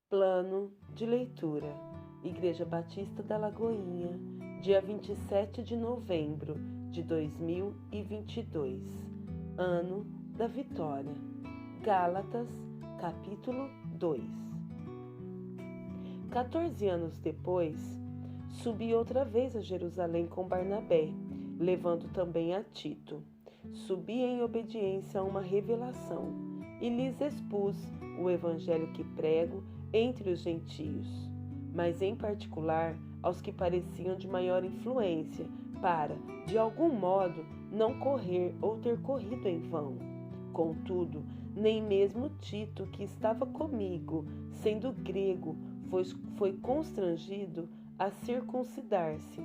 Plano de leitura. Igreja Batista da Lagoinha, dia 27 de novembro de 2022, ano da vitória. Gálatas, capítulo 2. 14 anos depois, subi outra vez a Jerusalém com Barnabé, levando também a Tito. Subi em obediência a uma revelação e lhes expus o evangelho que prego entre os gentios, mas em particular aos que pareciam de maior influência, para, de algum modo, não correr ou ter corrido em vão. Contudo, nem mesmo Tito, que estava comigo, sendo grego, foi constrangido a circuncidar-se.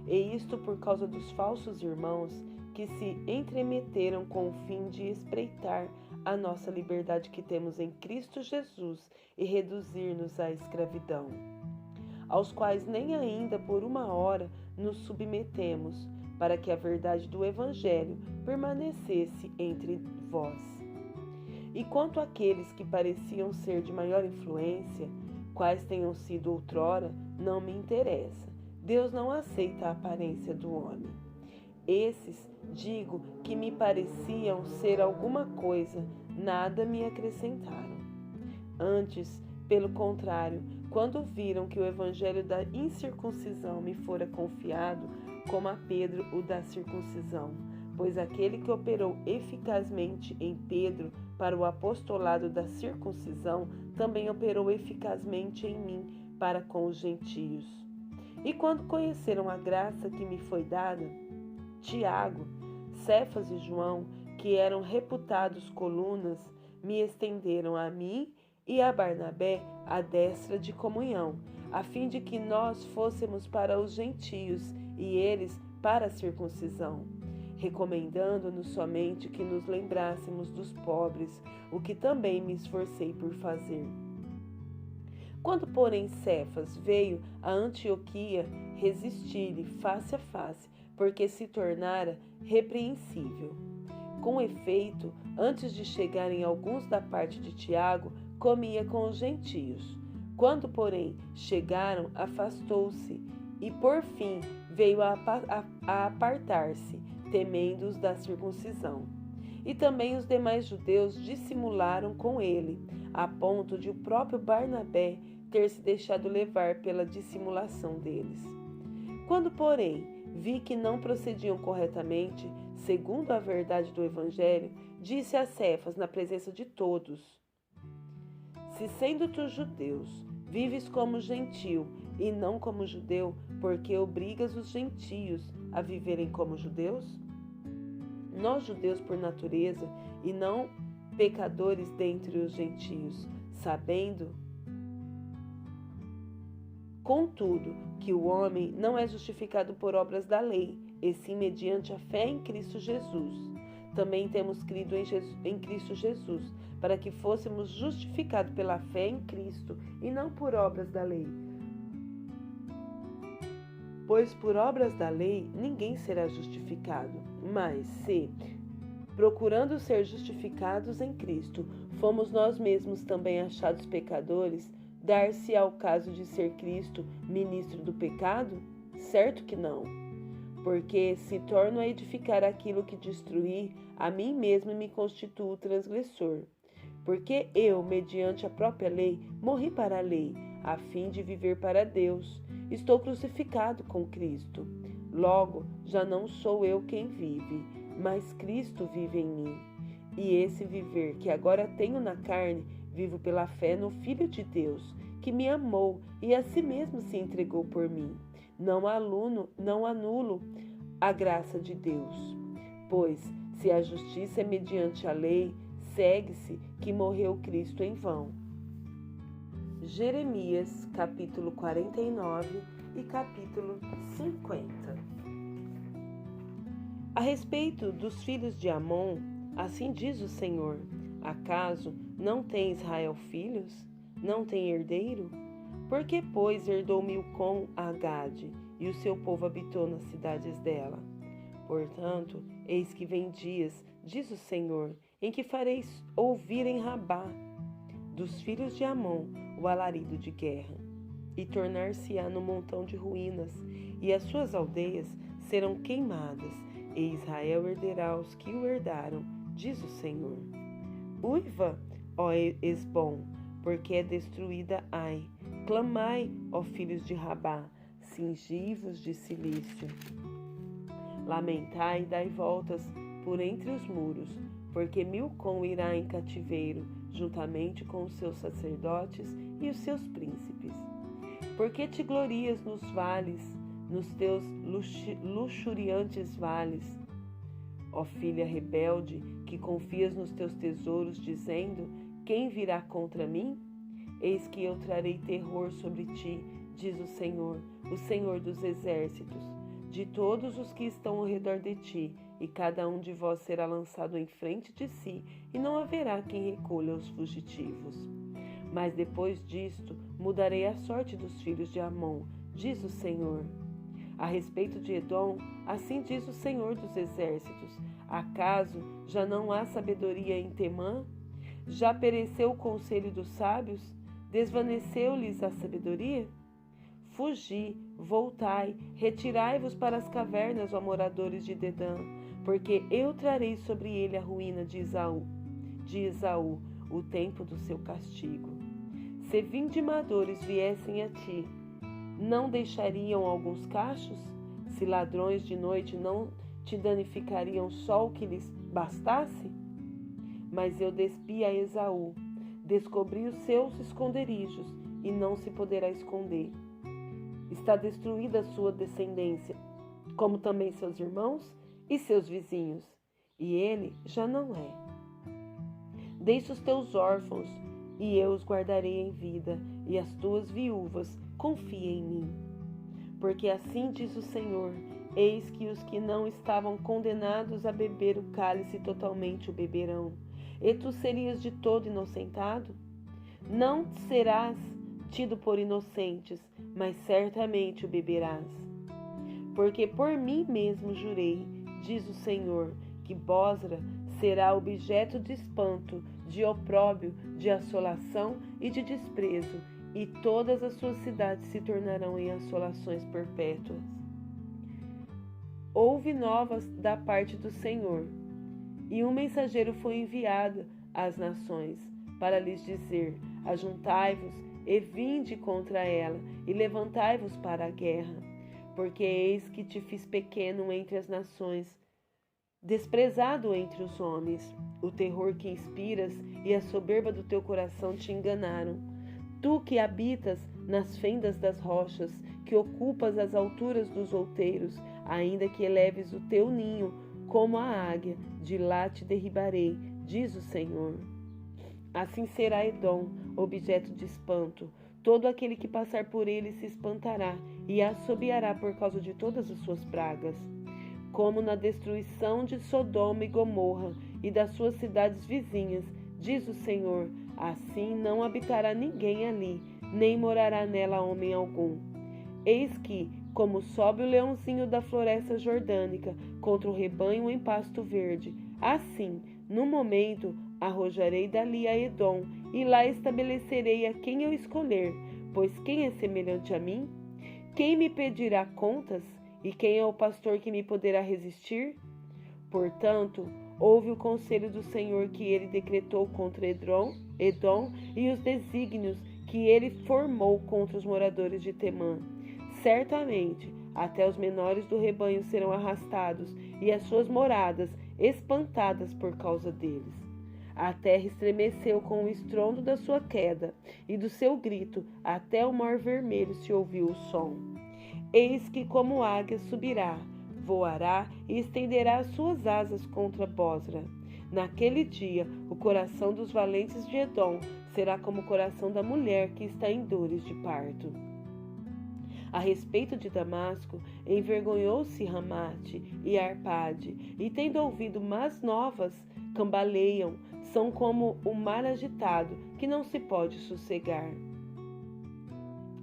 E isto por causa dos falsos irmãos que se entremeteram com o fim de espreitar a nossa liberdade que temos em Cristo Jesus e reduzir-nos à escravidão, aos quais nem ainda por uma hora nos submetemos, para que a verdade do Evangelho permanecesse entre vós. E quanto àqueles que pareciam ser de maior influência, quais tenham sido outrora, não me interessa. Deus não aceita a aparência do homem. Esses, digo, que me pareciam ser alguma coisa, nada me acrescentaram. Antes, pelo contrário, quando viram que o evangelho da incircuncisão me fora confiado, como a Pedro o da circuncisão, pois aquele que operou eficazmente em Pedro para o apostolado da circuncisão, também operou eficazmente em mim para com os gentios. E quando conheceram a graça que me foi dada, Tiago, Cefas e João, que eram reputados colunas, me estenderam a mim e a Barnabé a destra de comunhão, a fim de que nós fôssemos para os gentios e eles para a circuncisão, recomendando-nos somente que nos lembrássemos dos pobres, o que também me esforcei por fazer. Quando, porém, Cefas veio a Antioquia, resisti-lhe face a face, porque se tornara repreensível. Com efeito, antes de chegarem alguns da parte de Tiago, comia com os gentios. Quando, porém, chegaram, afastou-se, e por fim veio a apartar-se, temendo os da circuncisão. E também os demais judeus dissimularam com ele, a ponto de o próprio Barnabé ter se deixado levar pela dissimulação deles. Quando, porém, vi que não procediam corretamente, segundo a verdade do Evangelho, disse a Cefas na presença de todos: Se sendo tu judeus, vives como gentio e não como judeu, porque obrigas os gentios a viverem como judeus? Nós judeus por natureza e não pecadores dentre os gentios, sabendo, contudo, que o homem não é justificado por obras da lei, e sim mediante a fé em Cristo Jesus. Também temos crido em Cristo Jesus, para que fôssemos justificados pela fé em Cristo, e não por obras da lei. Pois por obras da lei ninguém será justificado. Mas se, procurando ser justificados em Cristo, fomos nós mesmos também achados pecadores, dar-se ao caso de ser Cristo ministro do pecado? Certo que não. Porque se torno a edificar aquilo que destruí, a mim mesmo me constituo transgressor. Porque eu, mediante a própria lei, morri para a lei, a fim de viver para Deus. Estou crucificado com Cristo. Logo, já não sou eu quem vive, mas Cristo vive em mim. E esse viver que agora tenho na carne, vivo pela fé no Filho de Deus, que me amou e a si mesmo se entregou por mim. Não anulo a graça de Deus. Pois, se a justiça é mediante a lei, segue-se que morreu Cristo em vão. Jeremias, capítulo 49 e capítulo 50. A respeito dos filhos de Amon, assim diz o Senhor: acaso não tem Israel filhos? Não tem herdeiro? Por que, pois, herdou Milcom a Gade, e o seu povo habitou nas cidades dela? Portanto, eis que vem dias, diz o Senhor, em que fareis ouvir em Rabá, dos filhos de Amon, o alarido de guerra, e tornar-se-á no montão de ruínas, e as suas aldeias serão queimadas, e Israel herderá os que o herdaram, diz o Senhor. Uiva, ó Esbom, porque é destruída Ai. Clamai, ó filhos de Rabá, cingivos de cilício. Lamentai e dai voltas por entre os muros, porque Milcom irá em cativeiro, juntamente com os seus sacerdotes e os seus príncipes. Porque te glorias nos vales, nos teus luxuriantes vales, ó filha rebelde, que confias nos teus tesouros, dizendo: quem virá contra mim? Eis que eu trarei terror sobre ti, diz o Senhor dos exércitos, de todos os que estão ao redor de ti, e cada um de vós será lançado em frente de si, e não haverá quem recolha os fugitivos. Mas depois disto, mudarei a sorte dos filhos de Amon, diz o Senhor. A respeito de Edom, assim diz o Senhor dos exércitos: acaso já não há sabedoria em Temã? Já pereceu o conselho dos sábios? Desvaneceu-lhes a sabedoria? Fugi, voltai, retirai-vos para as cavernas, ó moradores de Dedã, porque eu trarei sobre ele a ruína de Esaú, o tempo do seu castigo. Se vindimadores viessem a ti, não deixariam alguns cachos? Se ladrões de noite não te danificariam só o que lhes bastasse? Mas eu despi a Esaú, descobri os seus esconderijos, e não se poderá esconder. Está destruída a sua descendência, como também seus irmãos e seus vizinhos, e ele já não é. Deixa os teus órfãos, e eu os guardarei em vida, e as tuas viúvas confiem em mim. Porque assim diz o Senhor: eis que os que não estavam condenados a beber o cálice totalmente o beberão, e tu serias de todo inocentado? Não serás tido por inocentes, mas certamente o beberás. Porque por mim mesmo jurei, diz o Senhor, que Bosra será objeto de espanto, de opróbrio, de assolação e de desprezo, e todas as suas cidades se tornarão em assolações perpétuas. Houve novas da parte do Senhor, e um mensageiro foi enviado às nações, para lhes dizer: ajuntai-vos e vinde contra ela, e levantai-vos para a guerra. Porque eis que te fiz pequeno entre as nações, desprezado entre os homens. O terror que inspiras e a soberba do teu coração te enganaram. Tu que habitas nas fendas das rochas, que ocupas as alturas dos outeiros, ainda que eleves o teu ninho como a águia, de lá te derribarei, diz o Senhor. Assim será Edom, objeto de espanto. Todo aquele que passar por ele se espantará e assobiará por causa de todas as suas pragas. Como na destruição de Sodoma e Gomorra e das suas cidades vizinhas, diz o Senhor, assim não habitará ninguém ali, nem morará nela homem algum. Eis que, como sobe o leãozinho da floresta jordânica contra o rebanho em pasto verde, assim, no momento, arrojarei dali a Edom, e lá estabelecerei a quem eu escolher, pois quem é semelhante a mim? Quem me pedirá contas? E quem é o pastor que me poderá resistir? Portanto, ouve o conselho do Senhor que ele decretou contra Edom e os desígnios que ele formou contra os moradores de Temã. Certamente, até os menores do rebanho serão arrastados e as suas moradas espantadas por causa deles. A terra estremeceu com o estrondo da sua queda, e do seu grito até o mar vermelho se ouviu o som. Eis que como águia subirá, voará e estenderá as suas asas contra Bosra. Naquele dia, o coração dos valentes de Edom será como o coração da mulher que está em dores de parto. A respeito de Damasco, envergonhou-se Ramate e Arpade, e tendo ouvido más novas, cambaleiam, são como o mar agitado, que não se pode sossegar.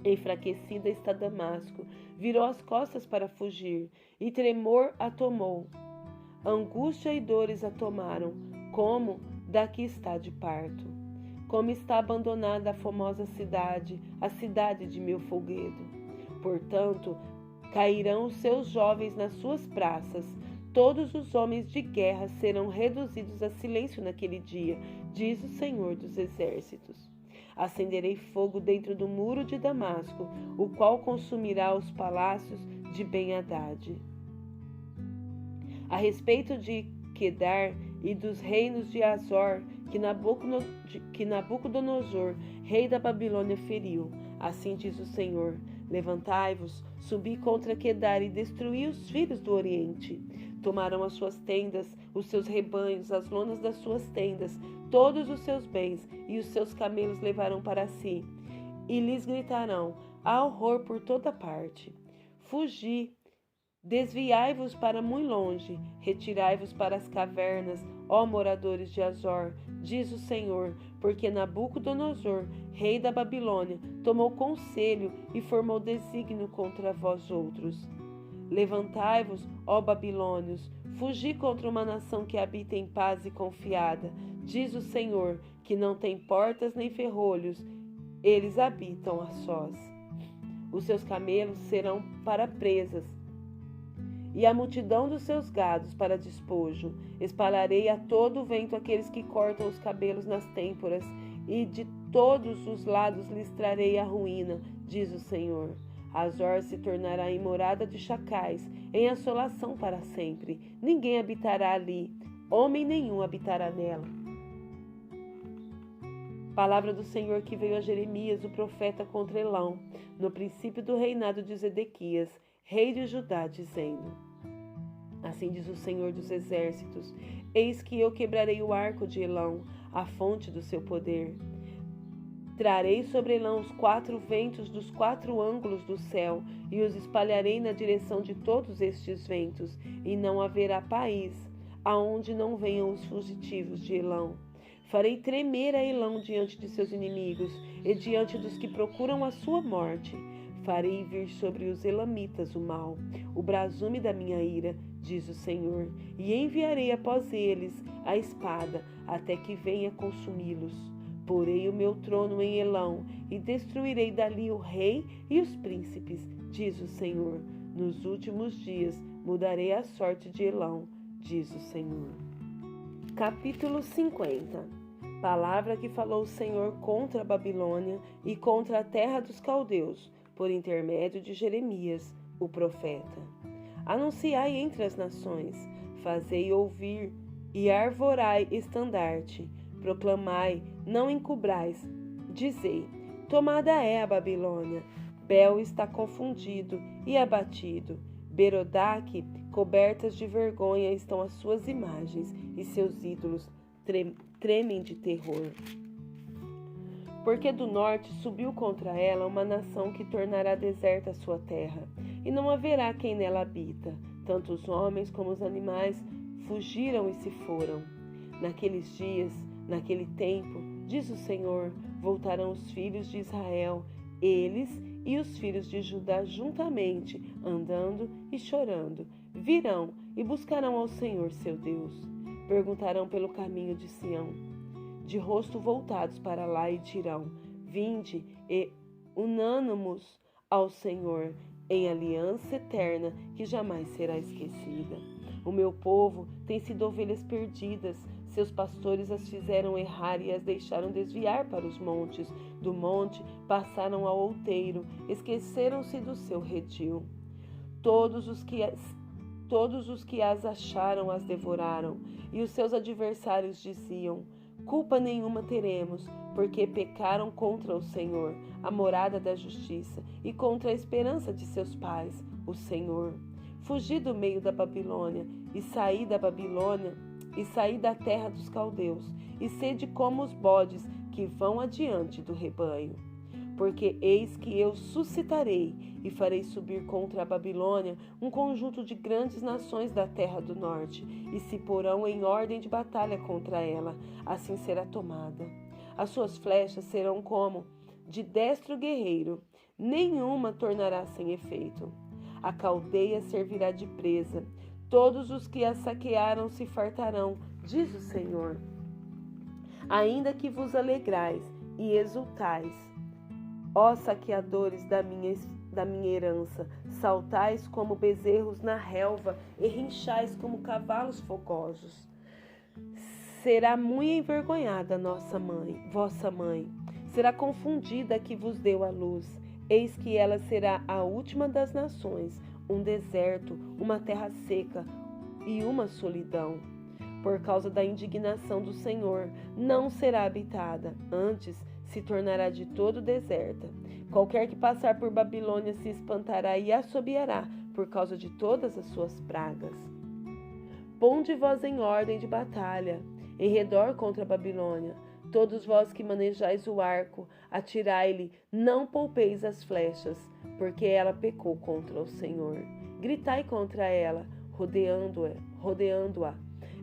Enfraquecida está Damasco, virou as costas para fugir, e tremor a tomou. Angústia e dores a tomaram, como da que está de parto. como está abandonada a famosa cidade, a cidade de meu folguedo. Portanto, cairão os seus jovens nas suas praças, todos os homens de guerra serão reduzidos a silêncio naquele dia, diz o Senhor dos Exércitos. Acenderei fogo dentro do muro de Damasco, o qual consumirá os palácios de Ben-Hadad. A respeito de Quedar e dos reinos de Azor, que Nabucodonosor, rei da Babilônia, feriu. Assim diz o Senhor: levantai-vos, subi contra Quedar e destruí os filhos do Oriente. Tomarão as suas tendas, os seus rebanhos, as lonas das suas tendas, todos os seus bens, e os seus camelos levarão para si. E lhes gritarão: há horror por toda parte. Fugi, desviai-vos para muito longe, retirai-vos para as cavernas, ó moradores de Azor, diz o Senhor, porque Nabucodonosor, rei da Babilônia, tomou conselho e formou desígnio contra vós outros. Levantai-vos, ó babilônios, fugi contra uma nação que habita em paz e confiada, diz o Senhor, que não tem portas nem ferrolhos, eles habitam a sós. Os seus camelos serão para presas, e a multidão dos seus gados para despojo. Espalharei a todo o vento aqueles que cortam os cabelos nas têmporas, e de todos os lados lhes trarei a ruína, diz o Senhor. Azor se tornará em morada de chacais, em assolação para sempre. Ninguém habitará ali, homem nenhum habitará nela. Palavra do Senhor que veio a Jeremias, o profeta, contra Elão, no princípio do reinado de Zedequias, rei de Judá, dizendo: assim diz o Senhor dos Exércitos: eis que eu quebrarei o arco de Elão, a fonte do seu poder. Trarei sobre Elão os 4 ventos dos 4 ângulos do céu, e os espalharei na direção de todos estes ventos, e não haverá país aonde não venham os fugitivos de Elão. Farei tremer a Elão diante de seus inimigos, e diante dos que procuram a sua morte. Farei vir sobre os elamitas o mal, o brasume da minha ira, diz o Senhor, e enviarei após eles a espada, até que venha consumi-los. Porei o meu trono em Elão, e destruirei dali o rei e os príncipes, diz o Senhor. Nos últimos dias mudarei a sorte de Elão, diz o Senhor. Capítulo 50. Palavra que falou o Senhor contra a Babilônia e contra a terra dos caldeus, por intermédio de Jeremias, o profeta. Anunciai entre as nações, fazei ouvir e arvorai estandarte, proclamai, não encubrais, dizei: tomada é a Babilônia, Bel está confundido e abatido, Berodaque, cobertas de vergonha estão as suas imagens, e seus ídolos tremem de terror. Porque do norte subiu contra ela uma nação que tornará deserta a sua terra, e não haverá quem nela habita. Tanto os homens como os animais fugiram e se foram. Naqueles dias, naquele tempo, diz o Senhor, voltarão os filhos de Israel, eles e os filhos de Judá juntamente, andando e chorando. Virão e buscarão ao Senhor seu Deus. Perguntarão pelo caminho de Sião, de rosto voltados para lá, e dirão: vinde e unamo-nos ao Senhor em aliança eterna que jamais será esquecida. O meu povo tem sido ovelhas perdidas, seus pastores as fizeram errar e as deixaram desviar para os montes. Do monte passaram ao outeiro, esqueceram-se do seu redil. Todos os que as acharam as devoraram, e os seus adversários diziam: culpa nenhuma teremos, porque pecaram contra o Senhor, a morada da justiça, e contra a esperança de seus pais, o Senhor. Fugi do meio da Babilônia, e saí da terra dos caldeus, e sede como os bodes que vão adiante do rebanho. Porque eis que eu suscitarei e farei subir contra a Babilônia um conjunto de grandes nações da terra do norte, e se porão em ordem de batalha contra ela, assim será tomada. As suas flechas serão como de destro guerreiro, nenhuma tornará sem efeito. A caldeia servirá de presa, todos os que a saquearam se fartarão, diz o Senhor. ainda que vos alegrais e exultais. Ó saqueadores da minha herança, saltais como bezerros na relva e rinchais como cavalos fogosos. Será muito envergonhada vossa mãe, será confundida a que vos deu a luz. Eis que ela será a última das nações, um deserto, uma terra seca e uma solidão. Por causa da indignação do Senhor, não será habitada, antes se tornará de todo deserta. Qualquer que passar por Babilônia se espantará e assobiará por causa de todas as suas pragas. Ponde-vos em ordem de batalha, em redor contra a Babilônia. Todos vós que manejais o arco, atirai-lhe, não poupeis as flechas, porque ela pecou contra o Senhor. Gritai contra ela, rodeando-a.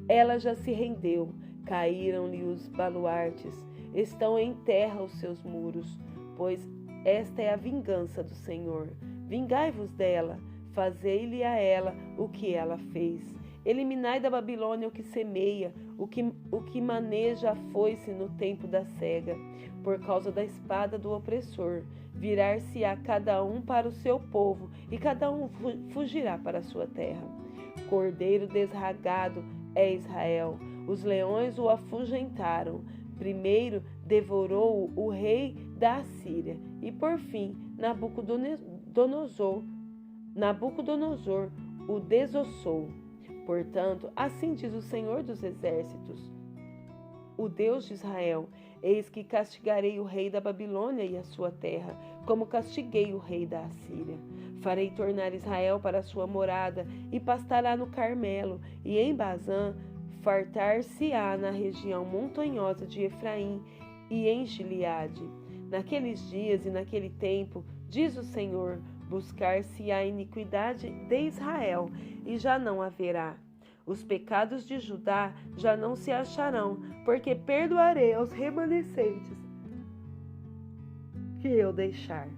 Ela já se rendeu, caíram-lhe os baluartes, estão em terra os seus muros, pois esta é a vingança do Senhor. Vingai-vos dela, fazei-lhe a ela o que ela fez. Eliminai da Babilônia o que semeia, o que maneja a foice no tempo da cega, por causa da espada do opressor. Virar-se-á cada um para o seu povo, e cada um fugirá para a sua terra. Cordeiro desragado é Israel, os leões o afugentaram. Primeiro devorou o rei da Assíria, e por fim Nabucodonosor o desossou. Portanto, assim diz o Senhor dos Exércitos, o Deus de Israel: eis que castigarei o rei da Babilônia e a sua terra, como castiguei o rei da Assíria. Farei tornar Israel para a sua morada, e pastará no Carmelo, e em Bazã fartar-se-á na região montanhosa de Efraim e em Gileade. Naqueles dias e naquele tempo, diz o Senhor, buscar-se-á a iniquidade de Israel, e já não haverá. Os pecados de Judá já não se acharão, porque perdoarei aos remanescentes que eu deixar.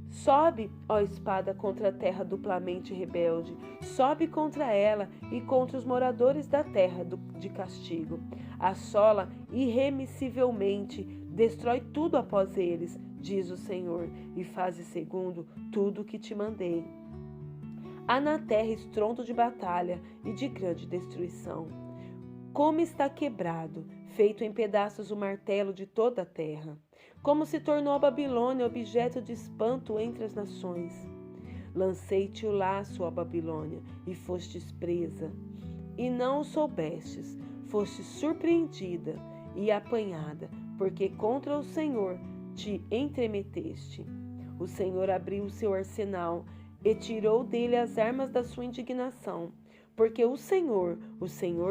Sobe, ó espada, contra a terra duplamente rebelde, sobe contra ela e contra os moradores da terra de castigo. Assola irremissivelmente, destrói tudo após eles, diz o Senhor, e faze segundo tudo o que te mandei. Há na terra estrondo de batalha e de grande destruição. Como está quebrado, feito em pedaços o martelo de toda a terra. Como se tornou a Babilônia objeto de espanto entre as nações. Lancei-te o laço, ó Babilônia, e fostes presa. E não o soubestes, fostes surpreendida e apanhada, porque contra o Senhor te entremeteste. O Senhor abriu o seu arsenal e tirou dele as armas da sua indignação, porque o Senhor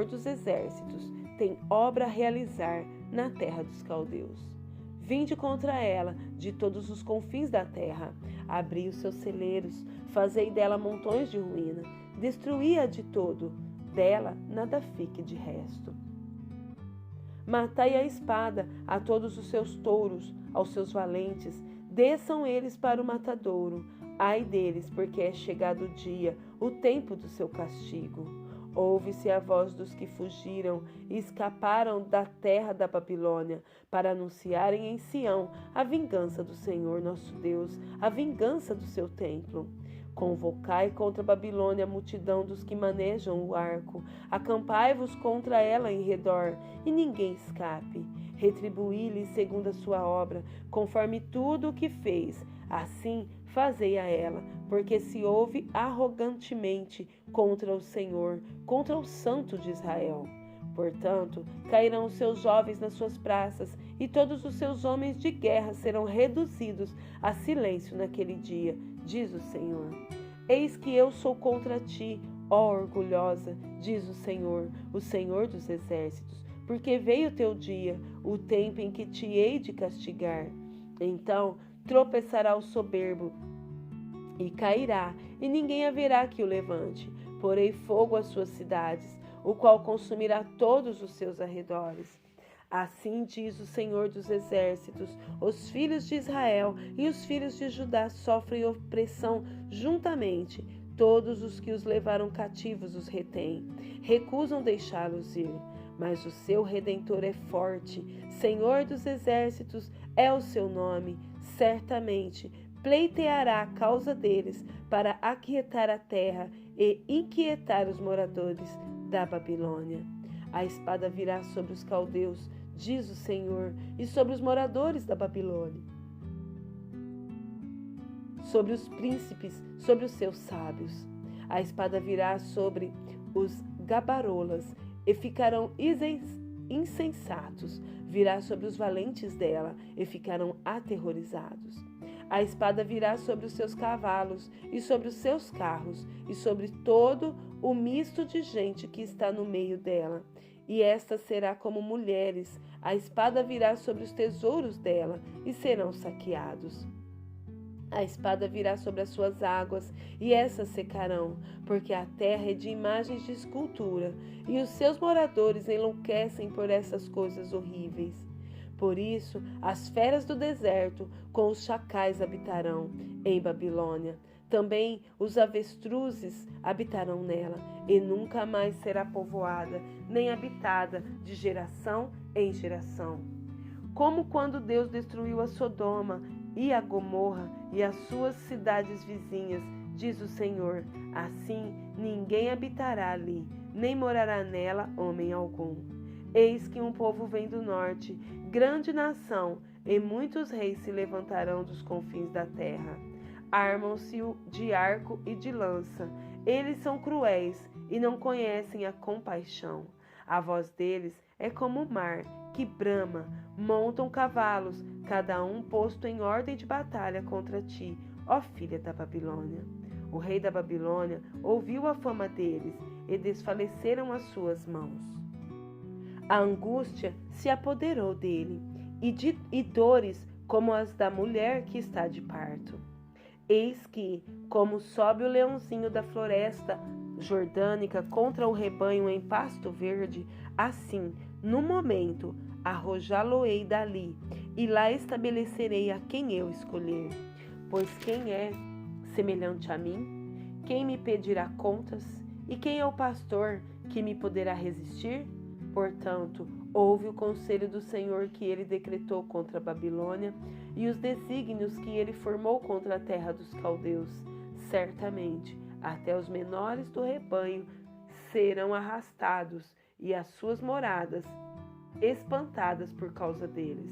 dos exércitos, tem obra a realizar na terra dos caldeus. Vinde contra ela de todos os confins da terra, abri os seus celeiros, fazei dela montões de ruína, destruí-a de todo, dela nada fique de resto. Matai a espada a todos os seus touros, aos seus valentes, desçam eles para o matadouro. Ai deles, porque é chegado o dia, o tempo do seu castigo. Ouve-se a voz dos que fugiram e escaparam da terra da Babilônia, para anunciarem em Sião a vingança do Senhor nosso Deus, a vingança do seu templo. Convocai contra a Babilônia a multidão dos que manejam o arco, acampai-vos contra ela em redor, e ninguém escape. Retribuí-lhe segundo a sua obra, conforme tudo o que fez, assim fazei a ela, porque se ouve arrogantemente contra o Senhor, contra o Santo de Israel. Portanto, cairão os seus jovens nas suas praças, e todos os seus homens de guerra serão reduzidos a silêncio naquele dia, diz o Senhor. Eis que eu sou contra ti, ó orgulhosa, diz o Senhor dos exércitos, porque veio o teu dia, o tempo em que te hei de castigar. Então tropeçará o soberbo e cairá, e ninguém haverá que o levante. Porei fogo às suas cidades, o qual consumirá todos os seus arredores. Assim diz o Senhor dos exércitos: os filhos de Israel e os filhos de Judá sofrem opressão juntamente. Todos os que os levaram cativos os retêm, recusam deixá-los ir. mas o seu Redentor é forte. Senhor dos exércitos é o seu nome. Certamente pleiteará a causa deles para aquietar a terra e inquietar os moradores da Babilônia. A espada virá sobre os caldeus, diz o Senhor, e sobre os moradores da Babilônia, sobre os príncipes, sobre os seus sábios. A espada virá sobre os gabarolas e ficarão insensatos. Virá sobre os valentes dela e ficarão aterrorizados. A espada virá sobre os seus cavalos e sobre os seus carros e sobre todo o misto de gente que está no meio dela. E esta será como mulheres. A espada virá sobre os tesouros dela e serão saqueados. A espada virá sobre as suas águas, e essas secarão, porque a terra é de imagens de escultura, e os seus moradores enlouquecem por essas coisas horríveis. Por isso, as feras do deserto com os chacais habitarão em Babilônia. Também os avestruzes habitarão nela, e nunca mais será povoada, nem habitada de geração em geração. Como quando Deus destruiu a Sodoma e a Gomorra e as suas cidades vizinhas, diz o Senhor, assim ninguém habitará ali, nem morará nela homem algum. Eis que um povo vem do norte, grande nação, e muitos reis se levantarão dos confins da terra. Armam-se de arco e de lança. Eles são cruéis e não conhecem a compaixão. A voz deles é como o mar, que brama. Montam cavalos, cada um posto em ordem de batalha contra ti, ó filha da Babilônia. O rei da Babilônia ouviu a fama deles e desfaleceram as suas mãos. A angústia se apoderou dele, e dores como as da mulher que está de parto. Eis que, como sobe o leãozinho da floresta jordânica contra o rebanho em pasto verde, assim, no momento, arrojá-lo-ei dali, e lá estabelecerei a quem eu escolher. Pois quem é semelhante a mim? Quem me pedirá contas? E quem é o pastor que me poderá resistir? Portanto, ouve o conselho do Senhor que ele decretou contra a Babilônia e os desígnios que ele formou contra a terra dos caldeus. Certamente, até os menores do rebanho serão arrastados e as suas moradas espantadas por causa deles.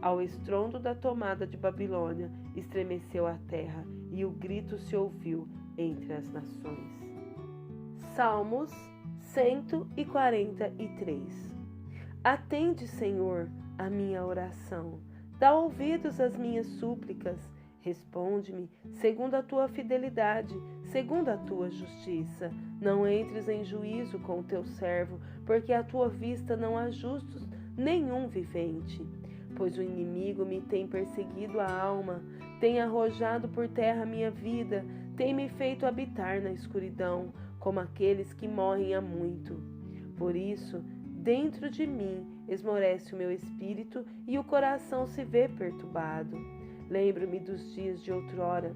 Ao estrondo da tomada de Babilônia, estremeceu a terra e o grito se ouviu entre as nações. Salmos 143. Atende, Senhor, a minha oração. Dá ouvidos às minhas súplicas. Responde-me segundo a tua fidelidade, segundo a tua justiça. Não entres em juízo com o teu servo, porque à tua vista não há justos nenhum vivente. Pois o inimigo me tem perseguido a alma, tem arrojado por terra a minha vida, tem me feito habitar na escuridão, como aqueles que morrem há muito. Por isso, dentro de mim esmorece o meu espírito e o coração se vê perturbado. Lembro-me dos dias de outrora.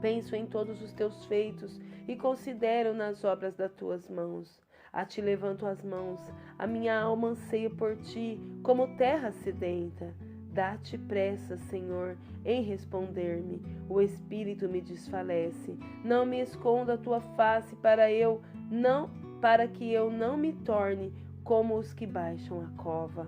Penso em todos os teus feitos e considero nas obras das tuas mãos. A ti levanto as mãos, a minha alma anseia por ti, como terra sedenta. Dá-te pressa, Senhor, em responder-me. O espírito me desfalece. Não me esconda a tua face para que eu não me torne como os que baixam a cova.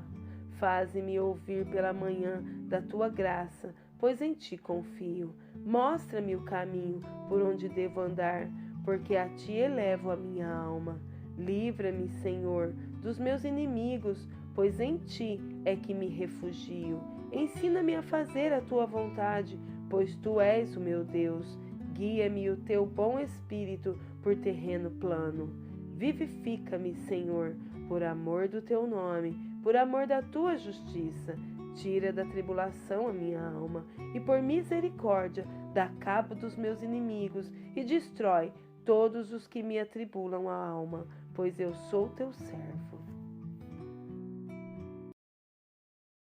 Faze-me ouvir pela manhã da tua graça, pois em ti confio. Mostra-me o caminho por onde devo andar, porque a ti elevo a minha alma. Livra-me, Senhor, dos meus inimigos, pois em ti é que me refugio. Ensina-me a fazer a tua vontade, pois tu és o meu Deus. Guia-me o teu bom espírito por terreno plano. Vivifica-me, Senhor, por amor do teu nome, por amor da tua justiça. Tira da tribulação a minha alma, e por misericórdia dá cabo dos meus inimigos, e destrói todos os que me atribulam a alma, pois eu sou teu servo.